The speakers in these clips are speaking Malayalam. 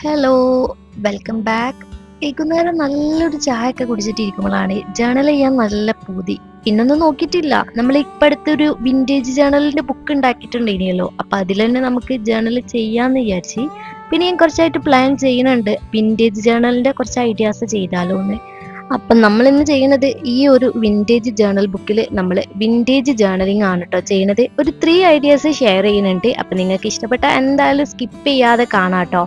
Hello, welcome back. വൈകുന്നേരം നല്ലൊരു ചായ ഒക്കെ കുടിച്ചിട്ടിരിക്കുമ്പോഴാണ് ജേണൽ ചെയ്യാൻ നല്ല പൂതി. പിന്നൊന്നും നോക്കിയിട്ടില്ല. നമ്മൾ ഇപ്പം അടുത്തൊരു വിന്റേജ് ജേണലിന്റെ ബുക്ക് ഉണ്ടാക്കിയിട്ടുണ്ടായിരുന്നല്ലോ. അപ്പൊ അതിൽ തന്നെ നമുക്ക് ജേണൽ ചെയ്യാന്ന് വിചാരിച്ച്. പിന്നെ ഞാൻ കുറച്ചായിട്ട് പ്ലാൻ ചെയ്യുന്നുണ്ട് വിന്റേജ് ജേണലിന്റെ കുറച്ച് ഐഡിയാസ് ചെയ്താലോ എന്ന്. അപ്പം നമ്മൾ ഇന്ന് ചെയ്യുന്നത് ഈ ഒരു വിന്റേജ് ജേണൽ ബുക്കിൽ നമ്മൾ വിന്റേജ് ജേണലിംഗ് ആണ് കേട്ടോ ചെയ്യുന്നത്. ഒരു 3 ഐഡിയാസ് ഷെയർ ചെയ്യുന്നുണ്ട്. അപ്പം നിങ്ങൾക്ക് ഇഷ്ടപ്പെട്ട എന്തായാലും സ്കിപ്പ് ചെയ്യാതെ കാണാട്ടോ.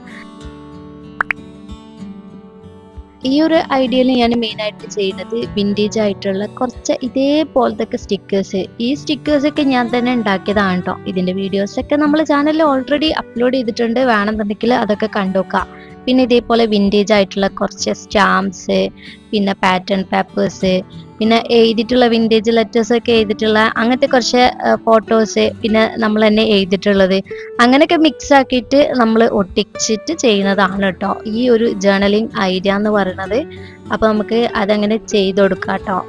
ഈ ഒരു ഐഡിയയിൽ ഞാൻ മെയിൻ ആയിട്ട് ചെയ്യുന്നത് വിന്റേജ് ആയിട്ടുള്ള കുറച്ച് ഇതേപോലത്തെ സ്റ്റിക്കേഴ്സ്. ഈ സ്റ്റിക്കേഴ്സ് ഒക്കെ ഞാൻ തന്നെ ഉണ്ടാക്കിയതാണ് കേട്ടോ. ഇതിന്റെ വീഡിയോസ് ഒക്കെ നമ്മൾ ചാനലിൽ ഓൾറെഡി അപ്ലോഡ് ചെയ്തിട്ടുണ്ട്. വേണമെന്നുണ്ടെങ്കിൽ അതൊക്കെ കണ്ടുനോക്കാം. പിന്നെ ഇതേപോലെ വിന്റേജ് ആയിട്ടുള്ള കുറച്ച് സ്റ്റാമ്പ്സ്, പിന്നെ പാറ്റേൺ പേപ്പേഴ്സ്, പിന്നെ എഴുതിയിട്ടുള്ള വിന്റേജ് ലെറ്റേഴ്സ് ഒക്കെ എഴുതിയിട്ടുള്ള അങ്ങനത്തെ കുറച്ച് ഫോട്ടോസ്, പിന്നെ നമ്മൾ തന്നെ എഴുതിയിട്ടുള്ളത്, അങ്ങനെയൊക്കെ മിക്സ് ആക്കിയിട്ട് നമ്മൾ ഒട്ടിച്ചിട്ട് ചെയ്യുന്നതാണ് കേട്ടോ ഈ ഒരു ജേർണലിംഗ് ഐഡിയ എന്ന് പറയുന്നത്. അപ്പൊ നമുക്ക് അതങ്ങനെ ചെയ്ത് കൊടുക്കാം കേട്ടോ.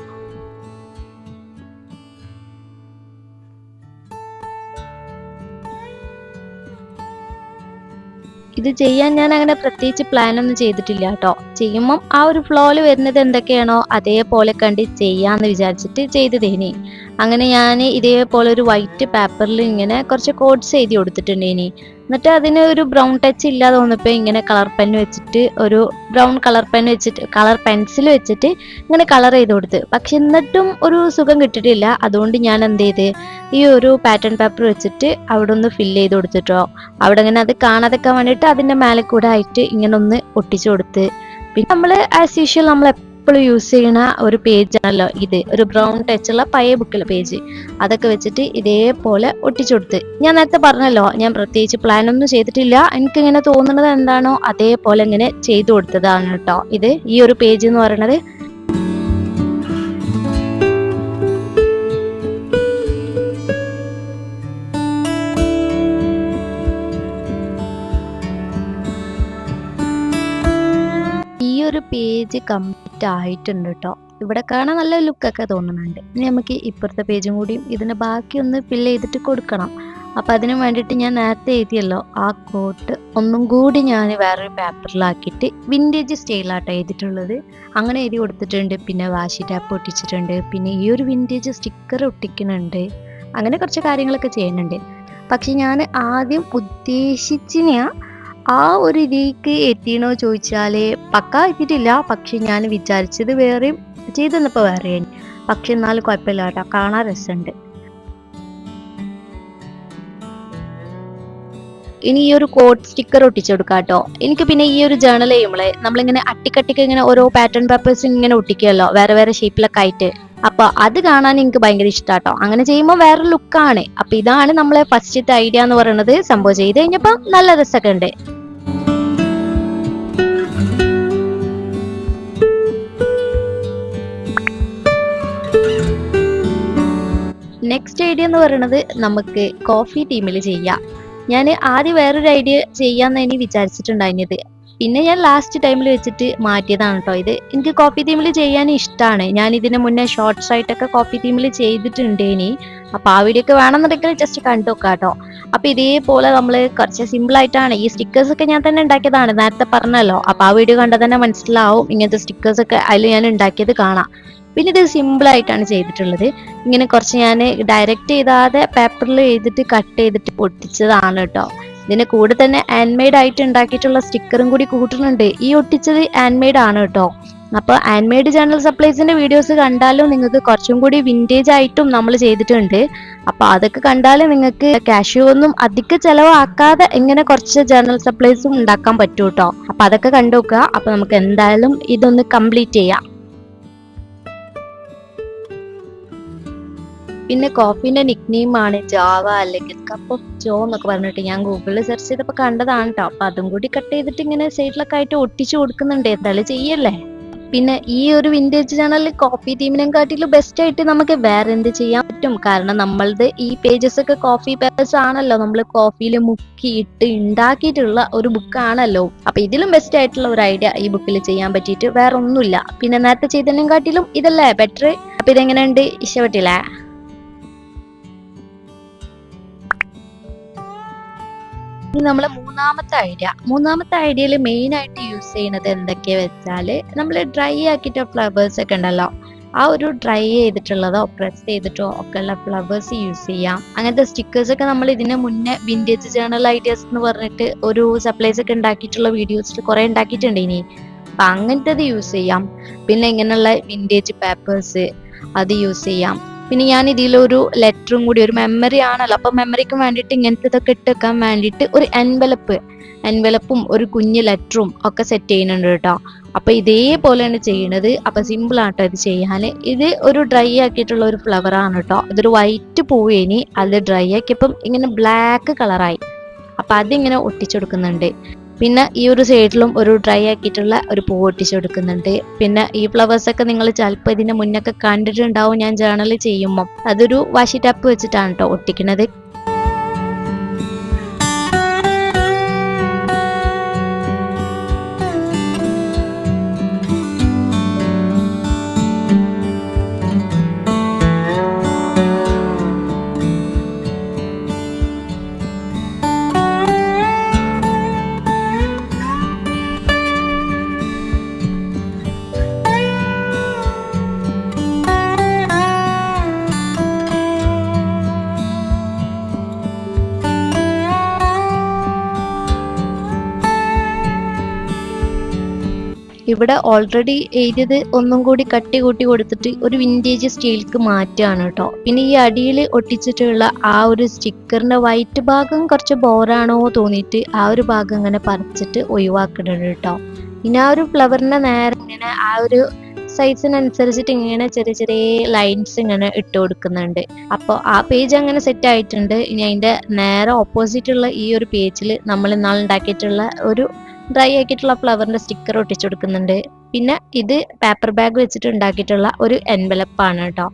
ഇത് ചെയ്യാൻ ഞാൻ അങ്ങനെ പ്രത്യേകിച്ച് പ്ലാൻ ഒന്നും ചെയ്തിട്ടില്ല കേട്ടോ. ചെയ്യുമ്പം ആ ഒരു ഫ്ലോയിൽ വരുന്നത് എന്തൊക്കെയാണോ അതേപോലെ കണ്ട് ചെയ്യാന്ന് വിചാരിച്ചിട്ട് ചെയ്തതേനി. അങ്ങനെ ഞാൻ ഇതേപോലെ ഒരു വൈറ്റ് പേപ്പറിൽ ഇങ്ങനെ കുറച്ച് കോഡ്സ് എഴുതി കൊടുത്തിട്ടുണ്ടേനി. എന്നിട്ട് അതിന് ഒരു ബ്രൗൺ ടച്ച് ഇല്ലാതെ വന്നപ്പോൾ ഇങ്ങനെ കളർ പെൻ വെച്ചിട്ട് ഒരു ബ്രൗൺ കളർ പെൻ വെച്ചിട്ട് കളർ പെൻസിൽ വെച്ചിട്ട് ഇങ്ങനെ കളർ ചെയ്ത് കൊടുത്ത്. പക്ഷെ എന്നിട്ടും ഒരു സുഖം കിട്ടിയിട്ടില്ല. അതുകൊണ്ട് ഞാൻ എന്ത് ചെയ്ത് ഈ ഒരു പാറ്റേൺ പേപ്പർ വെച്ചിട്ട് അവിടെ ഒന്ന് ഫില്ല് ചെയ്ത് കൊടുത്തിട്ടോ. അവിടെ ഇങ്ങനെ അത് കാണാതെക്കാൻ വേണ്ടിയിട്ട് അതിന്റെ മേലെ കൂടെ ആയിട്ട് ഇങ്ങനെ ഒന്ന് ഒട്ടിച്ചു കൊടുത്ത്. പിന്നെ നമ്മൾ ആസ് യൂഷ്വൽ നമ്മൾ എപ്പോഴും യൂസ് ചെയ്യുന്ന ഒരു പേജ് ആണല്ലോ ഇത്, ഒരു ബ്രൗൺ ടച്ചുള്ള പഴയ ബുക്കിലെ പേജ്. അതൊക്കെ വെച്ചിട്ട് ഇതേപോലെ ഒട്ടിച്ചു കൊടുത്ത്. ഞാൻ നേരത്തെ പറഞ്ഞല്ലോ ഞാൻ പ്രത്യേകിച്ച് പ്ലാൻ ഒന്നും ചെയ്തിട്ടില്ല. എനിക്ക് ഇങ്ങനെ തോന്നുന്നത് എന്താണോ അതേപോലെ ഇങ്ങനെ ചെയ്തു കൊടുത്തതാണ് കേട്ടോ ഇത്, ഈ ഒരു പേജ് എന്ന് പറയുന്നത്. ഈ ഒരു പേജ് കംപ്ലീറ്റ് ആയിട്ടുണ്ട് കേട്ടോ. ഇവിടെ കാണാൻ നല്ല ലുക്കൊക്കെ തോന്നുന്നുണ്ട്. ഇനി നമുക്ക് ഇപ്പുറത്തെ പേജും കൂടിയും ഇതിന് ബാക്കി ഒന്ന് ഫില്ല് ചെയ്തിട്ട് കൊടുക്കണം. അപ്പം അതിന് വേണ്ടിയിട്ട് ഞാൻ നേരത്തെ എഴുതിയല്ലോ ആ കോട്ട് ഒന്നും കൂടി ഞാൻ വേറൊരു പേപ്പറിലാക്കിയിട്ട് വിൻറ്റേജ് സ്റ്റൈലാട്ടോ എഴുതിയിട്ടുള്ളത്. അങ്ങനെ എഴുതി കൊടുത്തിട്ടുണ്ട്. പിന്നെ വാഷി ടാപ്പ് ഒട്ടിച്ചിട്ടുണ്ട്. പിന്നെ ഈ ഒരു വിൻറ്റേജ് സ്റ്റിക്കർ ഒട്ടിക്കുന്നുണ്ട്. അങ്ങനെ കുറച്ച് കാര്യങ്ങളൊക്കെ ചെയ്യുന്നുണ്ട്. പക്ഷെ ഞാൻ ആദ്യം ഉദ്ദേശിച്ചിന ആ ഒരു രീതിക്ക് എത്തിയണോ ചോദിച്ചാല് പക്ക എത്തിയിട്ടില്ല. പക്ഷെ ഞാൻ വിചാരിച്ചത് വേറെയും ചെയ്തെന്നപ്പോ വേറെയാണ്. പക്ഷെ എന്നാലും കുഴപ്പമില്ല കേട്ടോ, കാണാൻ രസമുണ്ട്. ഇനി ഈ ഒരു കോഡ് സ്റ്റിക്കർ ഒട്ടിച്ചു കൊടുക്കാം കേട്ടോ. എനിക്ക് പിന്നെ ഈ ഒരു ജേണൽ ചെയ്യുമ്പോളെ നമ്മളിങ്ങനെ അട്ടിക്കട്ടിക്ക് ഇങ്ങനെ ഓരോ പാറ്റേൺ പേപ്പേഴ്സ് ഇങ്ങനെ ഒട്ടിക്കുമല്ലോ വേറെ വേറെ ഷേപ്പിലൊക്കെ ആയിട്ട്. അപ്പൊ അത് കാണാൻ എനിക്ക് ഭയങ്കര ഇഷ്ടാട്ടോ. അങ്ങനെ ചെയ്യുമ്പോൾ വേറെ ലുക്കാണ്. അപ്പൊ ഇതാണ് നമ്മളെ ഫസ്റ്റത്തെ ഐഡിയ എന്ന് പറയുന്നത്. സംഭവം ചെയ്ത് കഴിഞ്ഞപ്പോ നല്ല രസമൊക്കെ ഉണ്ട്. നെക്സ്റ്റ് ഐഡിയ എന്ന് പറയുന്നത് നമുക്ക് കോഫി ടീമിൽ ചെയ്യാം. ഞാൻ ആദ്യം വേറൊരു ഐഡിയ ചെയ്യാന്ന് ഇനി വിചാരിച്ചിട്ടുണ്ടായിരുന്നത്. പിന്നെ ഞാൻ ലാസ്റ്റ് ടൈമിൽ വെച്ചിട്ട് മാറ്റിയതാണ് കേട്ടോ ഇത്. എനിക്ക് കോഫി തീമിൽ ചെയ്യാൻ ഇഷ്ടമാണ്. ഞാൻ ഇതിന് മുന്നേ ഷോർട്സ് ആയിട്ടൊക്കെ കോഫി തീമിൽ ചെയ്തിട്ടുണ്ട്. ഇനി അപ്പൊ ആ വീഡിയോ ഒക്കെ വേണമെന്നുണ്ടെങ്കിൽ ജസ്റ്റ് കണ്ടു നോക്കാം കേട്ടോ. അപ്പൊ ഇതേപോലെ നമ്മൾ കുറച്ച് സിമ്പിൾ ആയിട്ടാണ് ഈ സ്റ്റിക്കേഴ്സ് ഒക്കെ ഞാൻ തന്നെ ഉണ്ടാക്കിയതാണ്, നേരത്തെ പറഞ്ഞല്ലോ. അപ്പൊ ആ വീഡിയോ കണ്ടാൽ തന്നെ മനസ്സിലാവും ഇങ്ങനത്തെ സ്റ്റിക്കേഴ്സ് ഒക്കെ അതിൽ ഞാൻ ഉണ്ടാക്കിയത് കാണാം. പിന്നെ ഇത് സിമ്പിൾ ആയിട്ടാണ് ചെയ്തിട്ടുള്ളത്. ഇങ്ങനെ കുറച്ച് ഞാൻ ഡയറക്റ്റ് ചെയ്താതെ പേപ്പറിൽ എഴുതിട്ട് കട്ട് ചെയ്തിട്ട് പൊട്ടിച്ചതാണ് കേട്ടോ. ഇതിന് കൂടെ തന്നെ ഹാൻഡ് മെയ്ഡ് ആയിട്ട് ഉണ്ടാക്കിയിട്ടുള്ള സ്റ്റിക്കറും കൂടി കൂട്ടുന്നുണ്ട്. ഈ ഒട്ടിച്ചത് ഹാൻഡ് മെയ്ഡ് ആണ് കേട്ടോ. അപ്പോൾ ഹാൻഡ് മെയ്ഡ് ജേർണൽ സപ്ലൈസിന്റെ വീഡിയോസ് കണ്ടാലും നിങ്ങൾക്ക് കുറച്ചും കൂടി വിന്റേജ് ആയിട്ടും നമ്മൾ ചെയ്തിട്ടുണ്ട്. അപ്പൊ അതൊക്കെ കണ്ടാലും നിങ്ങൾക്ക് കാഷ്യൂ ഒന്നും അധികം ചെലവാക്കാതെ ഇങ്ങനെ കുറച്ച് ജേർണൽ സപ്ലൈസും ഉണ്ടാക്കാൻ പറ്റൂ കേട്ടോ. അപ്പൊ അതൊക്കെ കണ്ടു നോക്കുക. അപ്പൊ നമുക്ക് എന്തായാലും ഇതൊന്ന് കംപ്ലീറ്റ് ചെയ്യാം. പിന്നെ കോഫീന്റെ നിക് നെയിമാണ് ജാവ അല്ലെങ്കിൽ കപ്പ് ഓഫ് ജോ എന്നൊക്കെ പറഞ്ഞിട്ട് ഞാൻ ഗൂഗിളിൽ സെർച്ച് ചെയ്തപ്പോൾ കണ്ടതാണ് കേട്ടോ. അപ്പൊ അതും കൂടി കട്ട് ചെയ്തിട്ട് ഇങ്ങനെ സൈഡിലൊക്കെ ആയിട്ട് ഒട്ടിച്ചു കൊടുക്കുന്നുണ്ട്. എന്തായാലും ചെയ്യല്ലേ. പിന്നെ ഈ ഒരു വിന്റേജ് ചാനലിൽ കോഫി തീമിനെ കാട്ടിലും ബെസ്റ്റ് ആയിട്ട് നമുക്ക് വേറെ എന്ത് ചെയ്യാൻ പറ്റും? കാരണം നമ്മളത് ഈ പേജസ് ഒക്കെ കോഫി പേപ്പേഴ്സ് ആണല്ലോ, നമ്മൾ കോഫിയിൽ മുക്കിയിട്ട് ഉണ്ടാക്കിയിട്ടുള്ള ഒരു ബുക്കാണല്ലോ. അപ്പൊ ഇതിലും ബെസ്റ്റ് ആയിട്ടുള്ള ഒരു ഐഡിയ ഈ ബുക്കിൽ ചെയ്യാൻ പറ്റിയിട്ട് വേറെ ഒന്നുമില്ല. പിന്നെ നേരത്തെ ചെയ്തതിനെ കാട്ടിലും ഇതല്ലേ ബെറ്റർ. അപ്പൊ ഇതെങ്ങനെയുണ്ട്, ഇഷ്ടപ്പെട്ടില്ലേ? ഇനി നമ്മളെ മൂന്നാമത്തെ ഐഡിയയിൽ മെയിൻ ആയിട്ട് യൂസ് ചെയ്യുന്നത് എന്തൊക്കെയാ വെച്ചാല് നമ്മൾ ഡ്രൈ ആക്കിയിട്ട് ഫ്ലവേഴ്സ് ഒക്കെ ഉണ്ടല്ലോ, ആ ഒരു ഡ്രൈ ചെയ്തിട്ടുള്ളതോ പ്രസ് ചെയ്തിട്ടോ ഒക്കെ ഉള്ള ഫ്ലവേഴ്സ് യൂസ് ചെയ്യാം. അങ്ങനത്തെ സ്റ്റിക്കേഴ്സ് ഒക്കെ നമ്മൾ ഇതിന് മുന്നേ വിന്റേജ് ജേണൽ ഐഡിയാസ് എന്ന് പറഞ്ഞിട്ട് ഒരു സപ്ലൈസ് ഒക്കെ ഉണ്ടാക്കിയിട്ടുള്ള വീഡിയോസിൽ കുറെ ഉണ്ടാക്കിയിട്ടുണ്ട്. ഇനി അപ്പൊ അങ്ങനത്തത് യൂസ് ചെയ്യാം. പിന്നെ ഇങ്ങനെയുള്ള വിന്റേജ് പേപ്പേഴ്സ് അത് യൂസ് ചെയ്യാം. പിന്നെ ഞാൻ ഇതിലൊരു ലെറ്ററും കൂടി, ഒരു മെമ്മറി ആണല്ലോ, അപ്പൊ മെമ്മറിക്ക് വേണ്ടിയിട്ട് ഇങ്ങനത്തെ ഇതൊക്കെ ഇട്ട് വെക്കാൻ വേണ്ടിയിട്ട് ഒരു എൻവലപ്പും ഒരു കുഞ്ഞു ലെറ്ററും ഒക്കെ സെറ്റ് ചെയ്യുന്നുണ്ട് കേട്ടോ. അപ്പൊ ഇതേപോലെയാണ് ചെയ്യണത്. അപ്പൊ സിമ്പിൾ ആട്ടോ ഇത് ചെയ്യാൻ. ഇത് ഒരു ഡ്രൈ ആക്കിയിട്ടുള്ള ഒരു ഫ്ലവർ ആണ് കേട്ടോ. ഇതൊരു വൈറ്റ് പൂവേനി, അത് ഡ്രൈ ആക്കിയപ്പം ഇങ്ങനെ ബ്ലാക്ക് കളറായി. അപ്പൊ അതിങ്ങനെ ഒട്ടിച്ചെടുക്കുന്നുണ്ട്. പിന്നെ ഈ ഒരു സൈഡിലും ഒരു ഡ്രൈ ആക്കിയിട്ടുള്ള ഒരു പൂ ഒട്ടിച്ചെടുക്കുന്നുണ്ട്. പിന്നെ ഈ ഫ്ലവേഴ്സ് ഒക്കെ നിങ്ങൾ ചിലപ്പോൾ ഇതിന്റെ മുന്നൊക്കെ കണ്ടിട്ടുണ്ടാവും ഞാൻ ജേർണൽ ചെയ്യുമ്പോൾ. അതൊരു വാഷി ടാപ്പ് വെച്ചിട്ടാണ് കേട്ടോ ഒട്ടിക്കുന്നത്. ഇവിടെ ഓൾറെഡി എഴുതിയത് ഒന്നും കൂടി കട്ടി കൂട്ടി കൊടുത്തിട്ട് ഒരു വിന്റേജ് സ്റ്റൈലിക്ക് മാറ്റുകയാണ് കേട്ടോ. പിന്നെ ഈ അടിയിൽ ഒട്ടിച്ചിട്ടുള്ള ആ ഒരു സ്റ്റിക്കറിന്റെ വൈറ്റ് ഭാഗം കുറച്ച് ബോറാണോ തോന്നിയിട്ട് ആ ഒരു ഭാഗം ഇങ്ങനെ പറിച്ചിട്ട് ഒഴിവാക്കുന്നുണ്ട് കേട്ടോ. പിന്നെ ആ ഒരു ഫ്ലവറിന്റെ നേരെ ഇങ്ങനെ ആ ഒരു സൈസിനനുസരിച്ചിട്ട് ഇങ്ങനെ ചെറിയ ചെറിയ ലൈൻസ് ഇങ്ങനെ ഇട്ട് കൊടുക്കുന്നുണ്ട്. അപ്പോൾ ആ പേജ് അങ്ങനെ സെറ്റ് ആയിട്ടുണ്ട്. ഇനി അതിന്റെ നേരെ ഓപ്പോസിറ്റ് ഉള്ള ഈ ഒരു പേജിൽ നമ്മൾ ഇന്നാൾ ഉണ്ടാക്കിയിട്ടുള്ള ഒരു ഡ്രൈ ആക്കിയിട്ടുള്ള ഫ്ലവറിന്റെ സ്റ്റിക്കർ ഒട്ടിച്ചു കൊടുക്കുന്നുണ്ട്. പിന്നെ ഇത് പേപ്പർ ബാഗ് വെച്ചിട്ട് ഉണ്ടാക്കിയിട്ടുള്ള ഒരു എൻവലപ്പാണ് കേട്ടോ.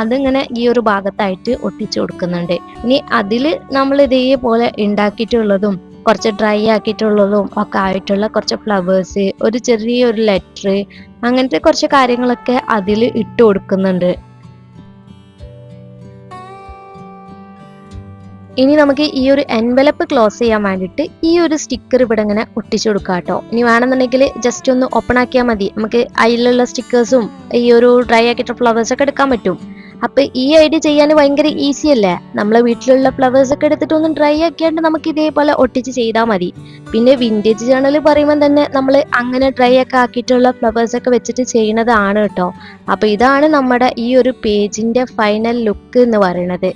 അതിങ്ങനെ ഈ ഒരു ഭാഗത്തായിട്ട് ഒട്ടിച്ചു കൊടുക്കുന്നുണ്ട്. ഇനി അതിൽ നമ്മൾ ഇതേപോലെ ഉണ്ടാക്കിയിട്ടുള്ളതും കുറച്ച് ഡ്രൈ ആക്കിയിട്ടുള്ളതും ഒക്കെ ആയിട്ടുള്ള കുറച്ച് ഫ്ലവേഴ്സ്, ഒരു ചെറിയൊരു ലെറ്റർ, അങ്ങനത്തെ കുറച്ച് കാര്യങ്ങളൊക്കെ അതിൽ ഇട്ട് കൊടുക്കുന്നുണ്ട്. ഇനി നമുക്ക് ഈ ഒരു എൻവലപ്പ് ക്ലോസ് ചെയ്യാൻ വേണ്ടിയിട്ട് ഈ ഒരു സ്റ്റിക്കർ ഇവിടെ ഇങ്ങനെ ഒട്ടിച്ചു കൊടുക്കാം കേട്ടോ. ഇനി വേണമെന്നുണ്ടെങ്കിൽ ജസ്റ്റ് ഒന്ന് ഓപ്പൺ ആക്കിയാൽ മതി. നമുക്ക് അതിലുള്ള സ്റ്റിക്കേഴ്സും ഈ ഒരു ഡ്രൈ ആക്കിയിട്ട് ഫ്ലവേഴ്സ് ഒക്കെ എടുക്കാൻ പറ്റും. അപ്പൊ ഈ ഐഡിയ ചെയ്യാൻ ഭയങ്കര ഈസി അല്ലേ? നമ്മളെ വീട്ടിലുള്ള ഫ്ലവേഴ്സ് ഒക്കെ എടുത്തിട്ട് ഒന്ന് ഡ്രൈ ആക്കിയാണ്ട് നമുക്ക് ഇതേപോലെ ഒട്ടിച്ച് ചെയ്താൽ മതി. പിന്നെ വിന്റേജ് ജേണൽ പറയുമ്പോൾ തന്നെ നമ്മൾ അങ്ങനെ ഡ്രൈ ഒക്കെ ആക്കിയിട്ടുള്ള ഫ്ലവേഴ്സ് ഒക്കെ വെച്ചിട്ട് ചെയ്യുന്നതാണ് കേട്ടോ. അപ്പൊ ഇതാണ് നമ്മുടെ ഈ ഒരു പേജിന്റെ ഫൈനൽ ലുക്ക് എന്ന് പറയുന്നത്.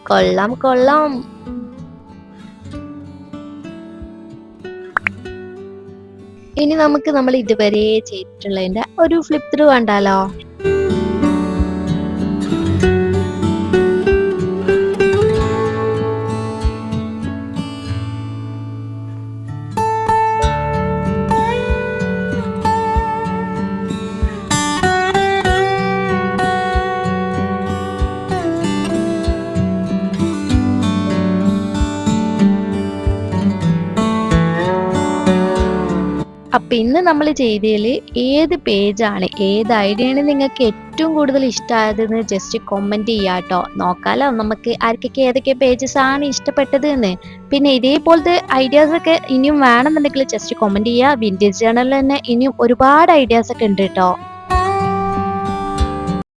കൊള്ളാം കൊള്ളാം. ഇനി നമുക്ക് നമ്മൾ ഇതുവരെ ചെയ്തിട്ടുള്ളതിന്റെ ഒരു ഫ്ലിപ്പ് ത്രൂ കണ്ടാലോ? അപ്പൊ ഇന്ന് നമ്മൾ ചെയ്തതിൽ ഏത് പേജാണ്, ഏത് ഐഡിയ ആണ് നിങ്ങൾക്ക് ഏറ്റവും കൂടുതൽ ഇഷ്ടമായതെന്ന് ജസ്റ്റ് കമന്റ് ചെയ്യാട്ടോ. നോക്കാലോ നമുക്ക് ആർക്കൊക്കെ ഏതൊക്കെ പേജസ് ആണ് ഇഷ്ടപ്പെട്ടത് എന്ന്. പിന്നെ ഇതേപോലത്തെ ഐഡിയാസ് ഒക്കെ ഇനിയും വേണമെന്നുണ്ടെങ്കിൽ ജസ്റ്റ് കമന്റ് ചെയ്യുക. വിന്റേജ് ജേണലിൽ തന്നെ ഇനിയും ഒരുപാട് ഐഡിയാസ് ഒക്കെ ഉണ്ട് കേട്ടോ.